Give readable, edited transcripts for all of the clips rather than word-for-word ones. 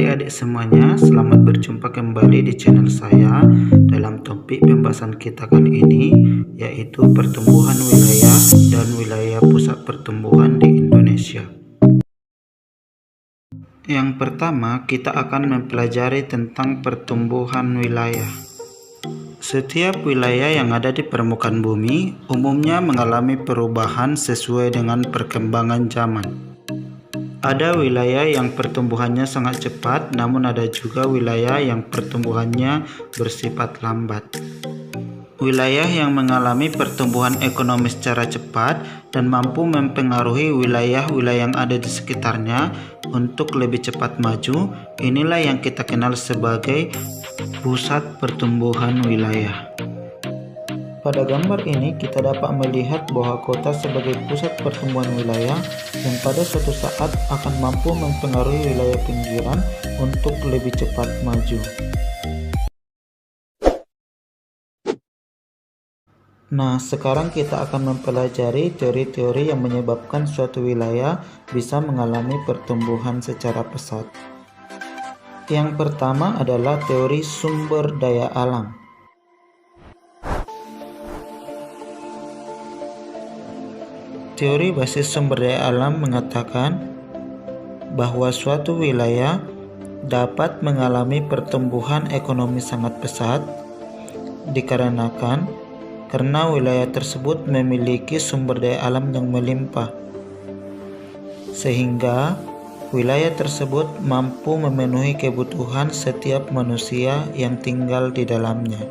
adik-adik semuanya, selamat berjumpa kembali di channel saya dalam topik pembahasan kita kali ini, yaitu pertumbuhan wilayah dan wilayah pusat pertumbuhan di Indonesia. Yang pertama, kita akan mempelajari tentang pertumbuhan wilayah. Setiap wilayah yang ada di permukaan bumi umumnya mengalami perubahan sesuai dengan perkembangan zaman. Ada wilayah yang pertumbuhannya sangat cepat, namun ada juga wilayah yang pertumbuhannya bersifat lambat. Wilayah yang mengalami pertumbuhan ekonomi secara cepat dan mampu mempengaruhi wilayah-wilayah yang ada di sekitarnya untuk lebih cepat maju, inilah yang kita kenal sebagai pusat pertumbuhan wilayah. Pada gambar ini kita dapat melihat bahwa kota sebagai pusat pertumbuhan wilayah yang pada suatu saat akan mampu mempengaruhi wilayah pinggiran untuk lebih cepat maju. Nah, sekarang kita akan mempelajari teori-teori yang menyebabkan suatu wilayah bisa mengalami pertumbuhan secara pesat. Yang pertama adalah teori sumber daya alam. Teori basis sumber daya alam mengatakan bahwa suatu wilayah dapat mengalami pertumbuhan ekonomi sangat pesat dikarenakan karena wilayah tersebut memiliki sumber daya alam yang melimpah, sehingga wilayah tersebut mampu memenuhi kebutuhan setiap manusia yang tinggal di dalamnya.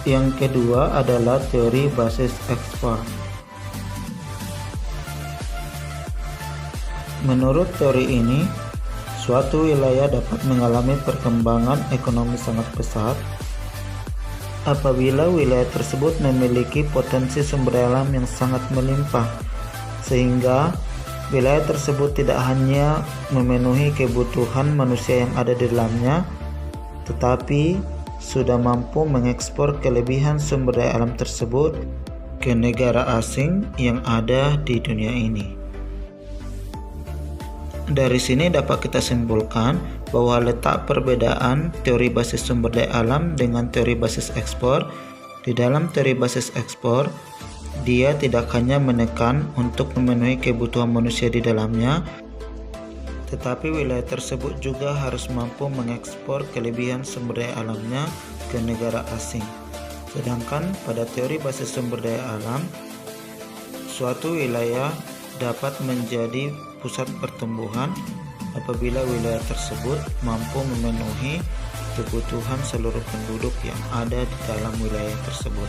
Yang kedua adalah teori basis ekspor. Menurut teori ini, suatu wilayah dapat mengalami perkembangan ekonomi sangat pesat apabila wilayah tersebut memiliki potensi sumber daya alam yang sangat melimpah, sehingga wilayah tersebut tidak hanya memenuhi kebutuhan manusia yang ada di dalamnya, tetapi sudah mampu mengekspor kelebihan sumber daya alam tersebut ke negara asing yang ada di dunia ini. Dari sini dapat kita simpulkan bahwa letak perbedaan teori basis sumber daya alam dengan teori basis ekspor. Di dalam teori basis ekspor, dia tidak hanya menekan untuk memenuhi kebutuhan manusia di dalamnya, tetapi wilayah tersebut juga harus mampu mengekspor kelebihan sumber daya alamnya ke negara asing. Sedangkan pada teori basis sumber daya alam, suatu wilayah dapat menjadi pusat pertumbuhan apabila wilayah tersebut mampu memenuhi kebutuhan seluruh penduduk yang ada di dalam wilayah tersebut.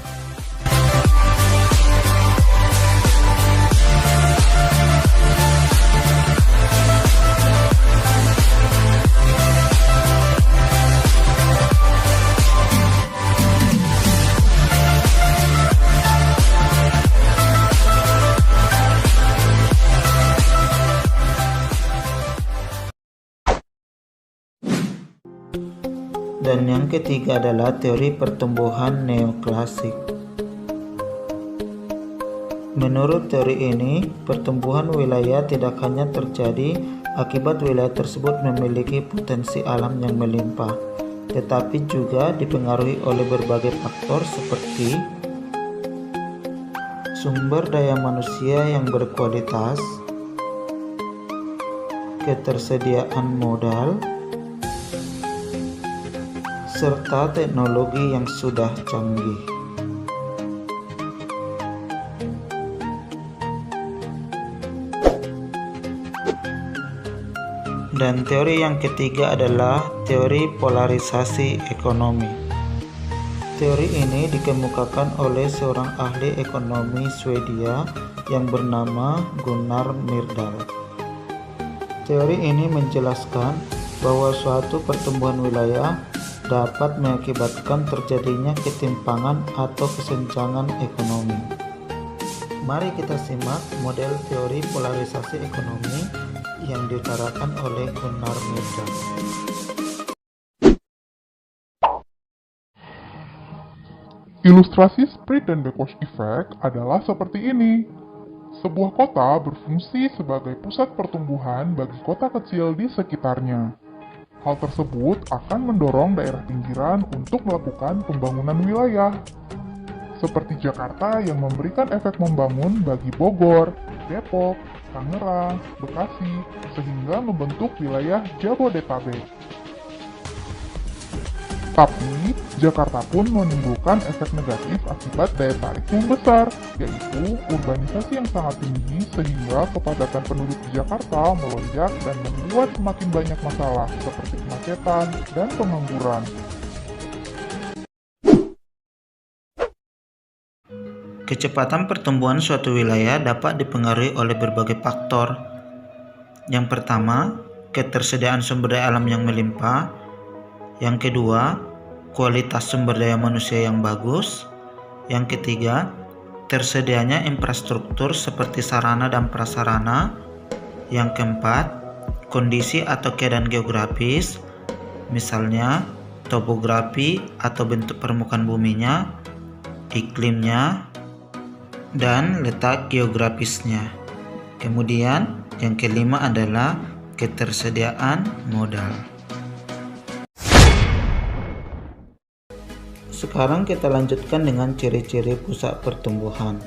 Dan yang ketiga adalah teori pertumbuhan neoklasik. Menurut teori ini, pertumbuhan wilayah tidak hanya terjadi akibat wilayah tersebut memiliki potensi alam yang melimpah, tetapi juga dipengaruhi oleh berbagai faktor seperti sumber daya manusia yang berkualitas, ketersediaan modal, serta teknologi yang sudah canggih. Dan teori yang ketiga adalah teori polarisasi ekonomi. Teori ini dikemukakan oleh seorang ahli ekonomi Swedia yang bernama Gunnar Myrdal. Teori ini menjelaskan bahwa suatu pertumbuhan wilayah dapat mengakibatkan terjadinya ketimpangan atau kesenjangan ekonomi. Mari kita simak model teori polarisasi ekonomi yang diutarakan oleh Gunnar Myrdal. Ilustrasi spread dan backward effect adalah seperti ini. Sebuah kota berfungsi sebagai pusat pertumbuhan bagi kota kecil di sekitarnya. Hal tersebut akan mendorong daerah pinggiran untuk melakukan pembangunan wilayah. Seperti Jakarta yang memberikan efek membangun bagi Bogor, Depok, Tangerang, Bekasi, sehingga membentuk wilayah Jabodetabek. Tapi, Jakarta pun menimbulkan efek negatif akibat daya tarik yang besar, yaitu urbanisasi yang sangat tinggi sehingga kepadatan penduduk di Jakarta melonjak dan membuat semakin banyak masalah seperti kemacetan dan pengangguran. Kecepatan pertumbuhan suatu wilayah dapat dipengaruhi oleh berbagai faktor. Yang pertama, ketersediaan sumber daya alam yang melimpah. Yang kedua, kualitas sumber daya manusia yang bagus. Yang ketiga, tersedianya infrastruktur seperti sarana dan prasarana. Yang keempat, kondisi atau keadaan geografis, misalnya topografi atau bentuk permukaan buminya, iklimnya, dan letak geografisnya. Kemudian, yang kelima adalah ketersediaan modal. Sekarang kita lanjutkan dengan ciri-ciri pusat pertumbuhan.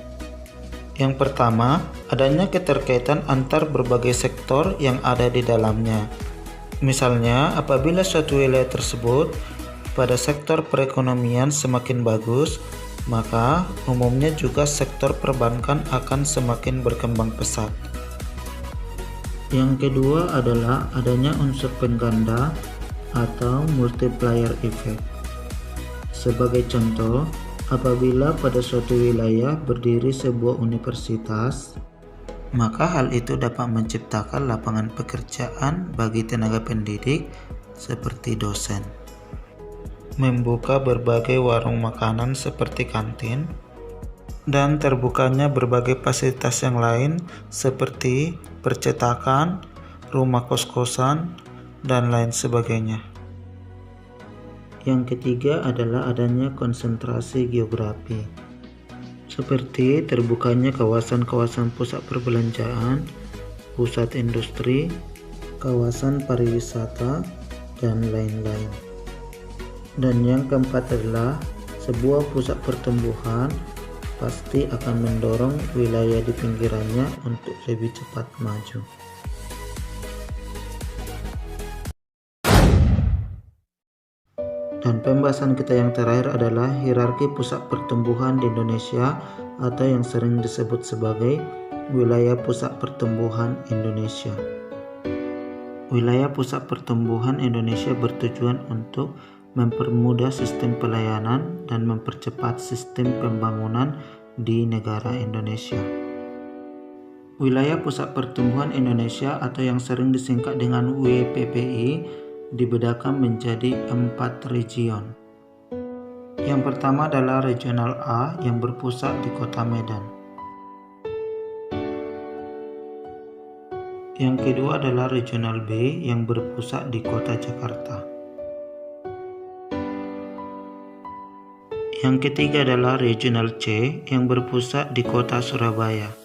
Yang pertama, adanya keterkaitan antar berbagai sektor yang ada di dalamnya. Misalnya, apabila suatu wilayah tersebut pada sektor perekonomian semakin bagus, maka umumnya juga sektor perbankan akan semakin berkembang pesat. Yang kedua adalah adanya unsur pengganda atau multiplier effect. Sebagai contoh, apabila pada suatu wilayah berdiri sebuah universitas, maka hal itu dapat menciptakan lapangan pekerjaan bagi tenaga pendidik seperti dosen, membuka berbagai warung makanan seperti kantin, dan terbukanya berbagai fasilitas yang lain seperti percetakan, rumah kos-kosan, dan lain sebagainya. Yang ketiga adalah adanya konsentrasi geografi, seperti terbukanya kawasan-kawasan pusat perbelanjaan, pusat industri, kawasan pariwisata, dan lain-lain. Dan yang keempat adalah sebuah pusat pertumbuhan pasti akan mendorong wilayah di pinggirannya untuk lebih cepat maju. Dan pembahasan kita yang terakhir adalah hierarki pusat pertumbuhan di Indonesia atau yang sering disebut sebagai wilayah pusat pertumbuhan Indonesia. Wilayah pusat pertumbuhan Indonesia bertujuan untuk mempermudah sistem pelayanan dan mempercepat sistem pembangunan di negara Indonesia. Wilayah pusat pertumbuhan Indonesia atau yang sering disingkat dengan WPPI dibedakan menjadi 4 region. Yang pertama adalah Regional A yang berpusat di Kota Medan. Yang kedua adalah Regional B yang berpusat di Kota Jakarta. Yang ketiga adalah Regional C yang berpusat di Kota Surabaya.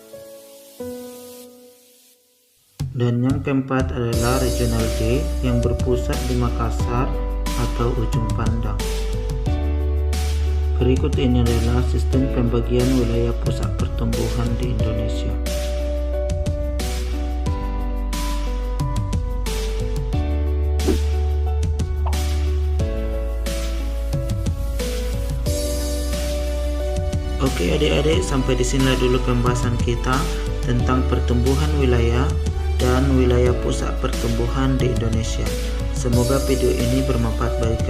Dan yang keempat adalah Regional D yang berpusat di Makassar atau Ujung Pandang. Berikut ini adalah sistem pembagian wilayah pusat pertumbuhan di Indonesia. Oke adik-adik, sampai di sinilah dulu pembahasan kita tentang pertumbuhan wilayah dan wilayah pusat pertumbuhan di Indonesia. Semoga video ini bermanfaat bagi